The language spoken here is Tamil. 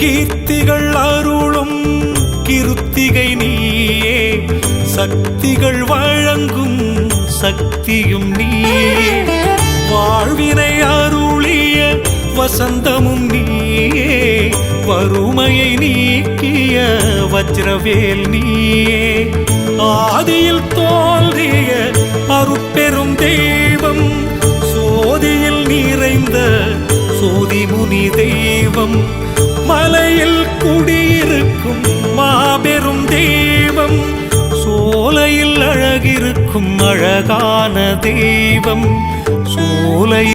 கீர்த்திகள் அருளும் கிருத்திகை நீயே, சக்திகள் வழங்கும் சக்தியும் நீயே, வாழ்வினை அருளிய வசந்தமும் நீயே, வறுமையை நீக்கிய வஜ்ரவேல் நீயே, ஆதியில் தோன்றிய அருட்பெரும் தெய்வம், சோதியில் நிறைந்த சோதிமுனி தெய்வம், மலையில் குடியிருக்கும் மாபெரும் தெய்வம், சோலையில் அழகிருக்கும் அழகான தெய்வம், சோலை